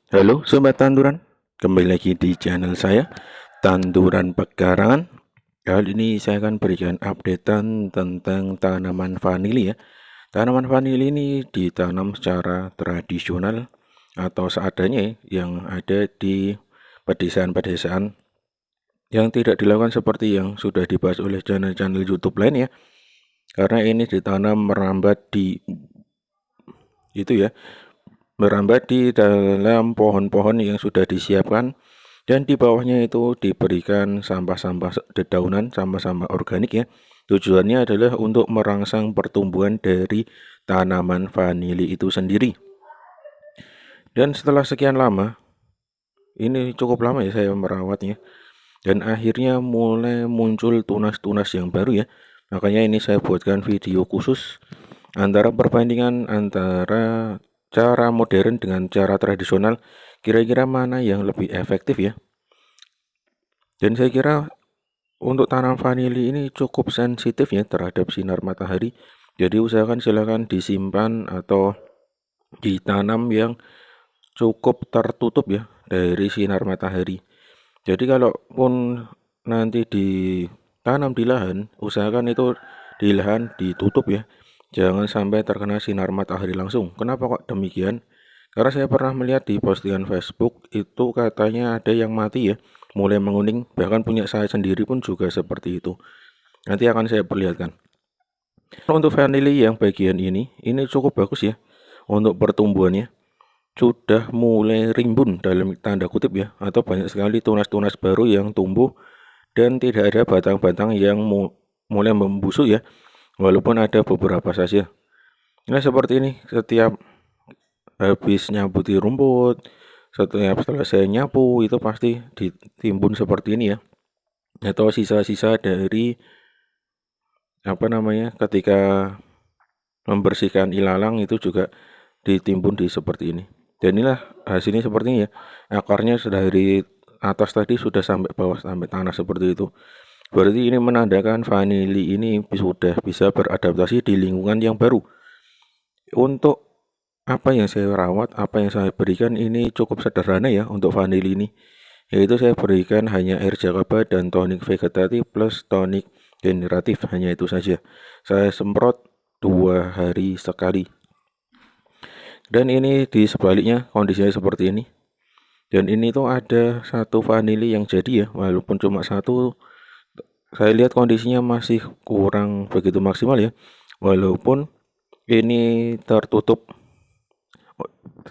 Halo Sobat Tanduran, kembali lagi di channel saya, Tanduran Pekarangan. Kali ini saya akan berikan updatean tentang tanaman vanili ya. Tanaman vanili ini ditanam secara tradisional atau seadanya yang ada di pedesaan-pedesaan yang tidak dilakukan seperti yang sudah dibahas oleh channel-channel YouTube lain ya. Karena ini ditanam merambat di itu ya, merambat di dalam pohon-pohon yang sudah disiapkan dan di bawahnya itu diberikan sampah-sampah dedaunan, sampah-sampah organik ya. Tujuannya adalah untuk merangsang pertumbuhan dari tanaman vanili itu sendiri. Dan setelah sekian lama, ini cukup lama ya saya merawatnya, dan akhirnya mulai muncul tunas-tunas yang baru ya. Makanya ini saya buatkan video khusus antara perbandingan antara cara modern dengan cara tradisional, kira-kira mana yang lebih efektif ya. Dan saya kira untuk tanam vanili ini cukup sensitif ya terhadap sinar matahari. Jadi usahakan silakan disimpan atau ditanam yang cukup tertutup ya dari sinar matahari. Jadi kalaupun nanti ditanam di lahan, usahakan itu di lahan ditutup ya. Jangan sampai terkena sinar matahari langsung. Kenapa kok demikian? Karena saya pernah melihat di postingan Facebook itu katanya ada yang mati ya, mulai menguning. Bahkan punya saya sendiri pun juga seperti itu. Nanti akan saya perlihatkan. Untuk vanili yang bagian ini cukup bagus ya untuk pertumbuhannya. Sudah mulai rimbun dalam tanda kutip ya, atau banyak sekali tunas-tunas baru yang tumbuh dan tidak ada batang-batang yang mulai membusuk ya, walaupun ada beberapa saja. Nah seperti ini, setiap habis nyabuti rumput, setiap setelah saya nyapu itu pasti ditimbun seperti ini ya, atau sisa-sisa dari ketika membersihkan ilalang itu juga ditimbun di seperti ini. Dan inilah hasilnya seperti ini ya, akarnya sudah dari atas tadi sudah sampai bawah sampai tanah seperti itu. Berarti ini menandakan vanili ini sudah bisa beradaptasi di lingkungan yang baru. Untuk apa yang saya rawat, apa yang saya berikan ini cukup sederhana ya untuk vanili ini. Yaitu saya berikan hanya air jakaba dan tonik vegetatif plus tonik generatif, hanya itu saja. Saya semprot 2 hari sekali. Dan ini di sebaliknya kondisinya seperti ini. Dan ini tuh ada satu vanili yang jadi ya, walaupun cuma satu, saya lihat kondisinya masih kurang begitu maksimal ya. Walaupun ini tertutup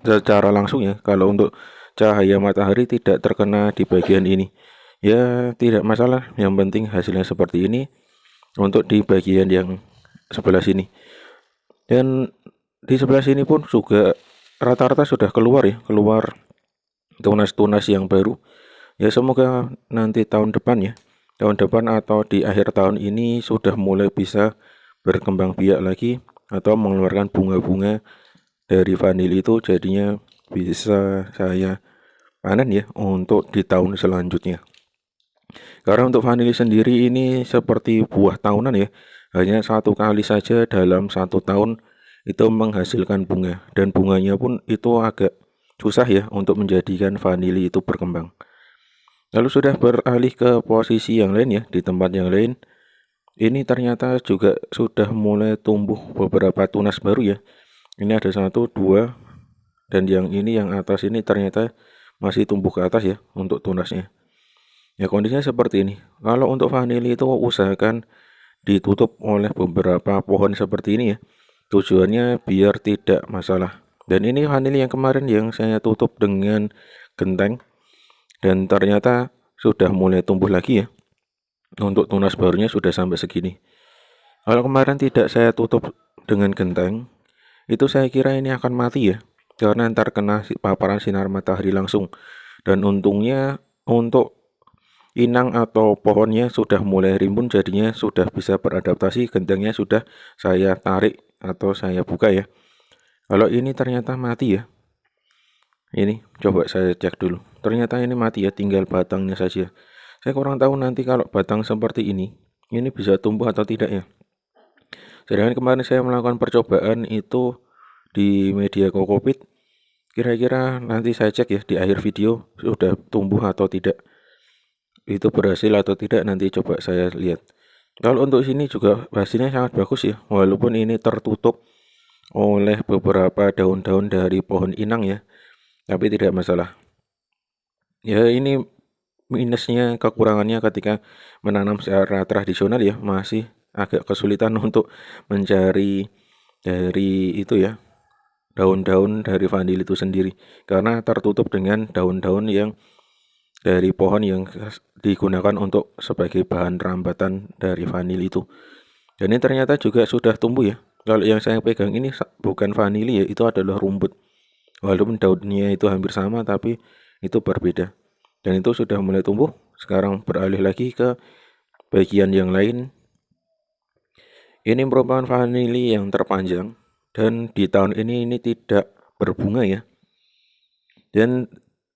secara langsung ya. Kalau untuk cahaya matahari tidak terkena di bagian ini, ya tidak masalah. Yang penting hasilnya seperti ini untuk di bagian yang sebelah sini. Dan di sebelah sini pun juga rata-rata sudah keluar ya, keluar tunas-tunas yang baru. Ya semoga nanti tahun depan ya, tahun depan atau di akhir tahun ini sudah mulai bisa berkembang biak lagi atau mengeluarkan bunga-bunga dari vanili itu, jadinya bisa saya panen ya untuk di tahun selanjutnya. Karena untuk vanili sendiri ini seperti buah tahunan ya, hanya satu kali saja dalam 1 tahun itu menghasilkan bunga, dan bunganya pun itu agak susah ya untuk menjadikan vanili itu berkembang. Lalu sudah beralih ke posisi yang lain ya, di tempat yang lain. Ini ternyata juga sudah mulai tumbuh beberapa tunas baru ya. Ini ada satu, dua, dan yang ini yang atas ini ternyata masih tumbuh ke atas ya untuk tunasnya. Ya kondisinya seperti ini. Kalau untuk vanili itu usahakan ditutup oleh beberapa pohon seperti ini ya. Tujuannya biar tidak masalah. Dan ini vanili yang kemarin yang saya tutup dengan genteng dan ternyata sudah mulai tumbuh lagi ya. Untuk tunas barunya sudah sampai segini. Kalau kemarin tidak saya tutup dengan genteng, itu saya kira ini akan mati ya, karena ntar kena paparan sinar matahari langsung. Dan untungnya untuk inang atau pohonnya sudah mulai rimbun, jadinya sudah bisa beradaptasi, gentengnya sudah saya tarik atau saya buka ya. Kalau ini ternyata mati ya, ini coba saya cek dulu. Ternyata ini mati ya, tinggal batangnya saja. Saya kurang tahu nanti kalau batang seperti ini bisa tumbuh atau tidak ya. Sedangkan kemarin saya melakukan percobaan itu di media kokopit, Kira-kira nanti saya cek ya di akhir video sudah tumbuh atau tidak, itu berhasil atau tidak, nanti coba saya lihat. Kalau untuk sini juga hasilnya sangat bagus ya, walaupun ini tertutup oleh beberapa daun-daun dari pohon inang ya, tapi tidak masalah. Ya ini minusnya, kekurangannya ketika menanam secara tradisional ya, masih agak kesulitan untuk mencari dari itu ya, daun-daun dari vanili itu sendiri, karena tertutup dengan daun-daun yang dari pohon yang digunakan untuk sebagai bahan rambatan dari vanili itu. Dan ini ternyata juga sudah tumbuh ya. Kalau yang saya pegang ini bukan vanili ya, itu adalah rumput. Walaupun daunnya itu hampir sama, tapi itu berbeda. Dan itu sudah mulai tumbuh. Sekarang beralih lagi ke bagian yang lain. Ini merupakan vanili yang terpanjang, dan di tahun ini tidak berbunga ya. Dan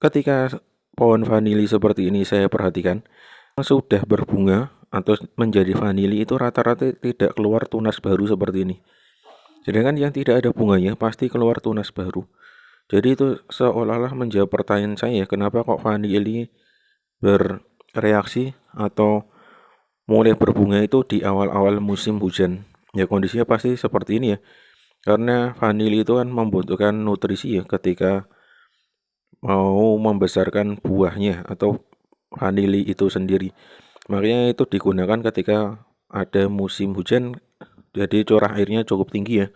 ketika pohon vanili seperti ini saya perhatikan, yang sudah berbunga atau menjadi vanili itu rata-rata tidak keluar tunas baru seperti ini. Sedangkan yang tidak ada bunganya pasti keluar tunas baru. Jadi itu seolah-olah menjawab pertanyaan saya, kenapa kok vanili bereaksi atau mulai berbunga itu di awal-awal musim hujan. Ya kondisinya pasti seperti ini ya. Karena vanili itu kan membutuhkan nutrisi ya ketika mau membesarkan buahnya atau vanili itu sendiri. Makanya itu digunakan ketika ada musim hujan, jadi curah airnya cukup tinggi ya.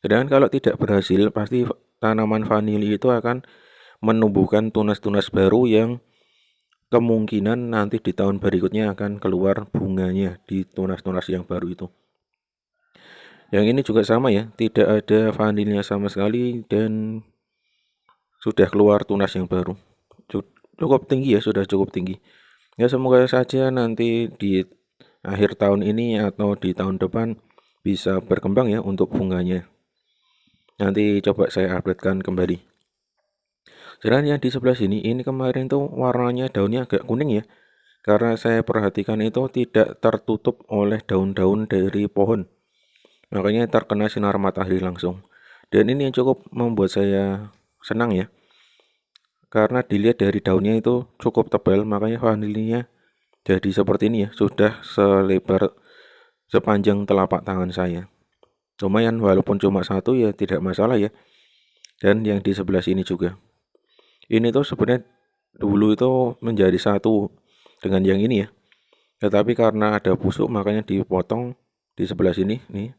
Sedangkan kalau tidak berhasil, pasti tanaman vanili itu akan menumbuhkan tunas-tunas baru yang kemungkinan nanti di tahun berikutnya akan keluar bunganya di tunas-tunas yang baru itu. Yang ini juga sama ya, tidak ada vanilnya sama sekali dan sudah keluar tunas yang baru. Cukup tinggi ya, sudah cukup tinggi. Ya semoga saja nanti di akhir tahun ini atau di tahun depan bisa berkembang ya untuk bunganya. Nanti coba saya updatekan kembali. Sedangkan yang di sebelah sini, ini kemarin tuh warnanya daunnya agak kuning ya. Karena saya perhatikan itu tidak tertutup oleh daun-daun dari pohon. Makanya terkena sinar matahari langsung. Dan ini yang cukup membuat saya senang ya. Karena dilihat dari daunnya itu cukup tebal, makanya vanilinya jadi seperti ini ya. Sudah sepanjang telapak tangan saya. Lumayan, walaupun cuma satu ya tidak masalah ya. Dan yang di sebelah sini juga. Ini tuh sebenarnya dulu itu menjadi satu dengan yang ini ya. Tetapi karena ada busuk makanya dipotong di sebelah sini nih.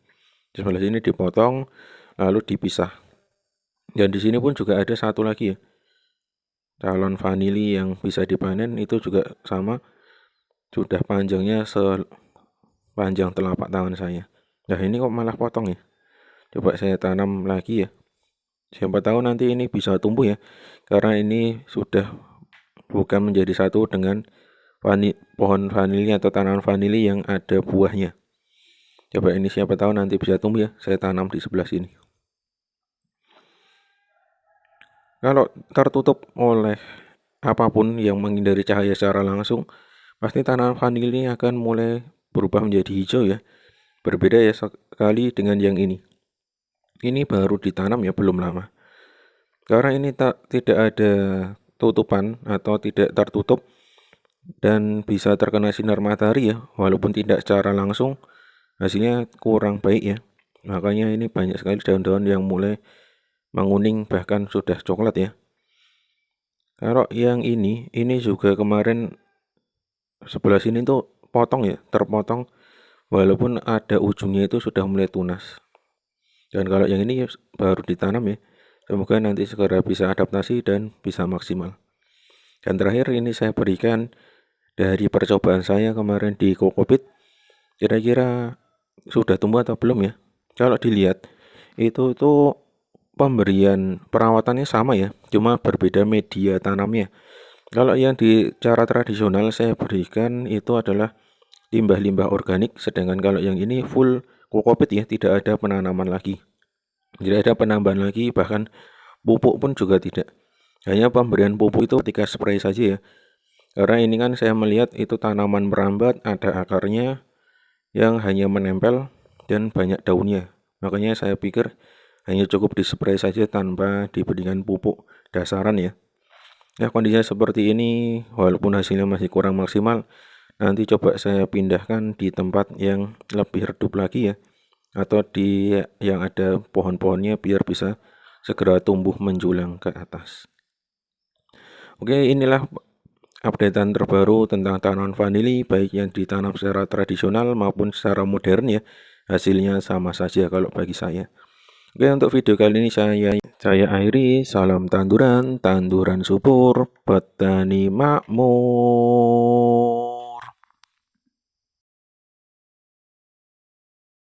Di sebelah sini dipotong lalu dipisah. Dan di sini pun juga ada satu lagi ya. Calon vanili yang bisa dipanen itu juga sama. Sudah panjangnya sepanjang telapak tangan saya. Nah ini kok malah potong ya. Coba saya tanam lagi ya. Siapa tahu nanti ini bisa tumbuh ya. Karena ini sudah bukan menjadi satu dengan pohon vanili atau tanaman vanili yang ada buahnya. Coba ini siapa tahu nanti bisa tumbuh ya. Saya tanam di sebelah sini. Kalau tertutup oleh apapun yang menghindari cahaya secara langsung, pasti tanaman vanili akan mulai berubah menjadi hijau ya. Berbeda ya sekali dengan yang ini. Ini baru ditanam ya, belum lama. Karena ini tidak ada tutupan atau tidak tertutup dan bisa terkena sinar matahari ya, walaupun tidak secara langsung, hasilnya kurang baik ya. Makanya ini banyak sekali daun-daun yang mulai menguning bahkan sudah coklat ya. Kalau yang ini juga kemarin sebelah sini tuh potong ya, terpotong walaupun ada ujungnya itu sudah mulai tunas. Dan kalau yang ini baru ditanam ya, semoga nanti segera bisa adaptasi dan bisa maksimal. Dan terakhir ini saya berikan dari percobaan saya kemarin di kokopit, kira-kira sudah tumbuh atau belum ya. Kalau dilihat itu tuh pemberian perawatannya sama ya, cuma berbeda media tanamnya. Kalau yang di cara tradisional saya berikan itu adalah limbah-limbah organik, sedangkan kalau yang ini full kokopit ya, tidak ada penanaman lagi. Tidak ada penambahan lagi, bahkan pupuk pun juga tidak. Hanya pemberian pupuk itu ketika spray saja ya. Karena ini kan saya melihat itu tanaman merambat, ada akarnya yang hanya menempel dan banyak daunnya. Makanya saya pikir hanya cukup dispray saja tanpa diberikan pupuk dasaran ya. Nah, kondisinya seperti ini, walaupun hasilnya masih kurang maksimal, nanti coba saya pindahkan di tempat yang lebih redup lagi ya, atau di yang ada pohon-pohonnya biar bisa segera tumbuh menjulang ke atas. Oke, inilah updatean terbaru tentang tanaman vanili, baik yang ditanam secara tradisional maupun secara modern ya. Hasilnya sama saja kalau bagi saya. Oke, untuk video kali ini saya akhiri. Salam tanduran, tanduran subur, petani makmur.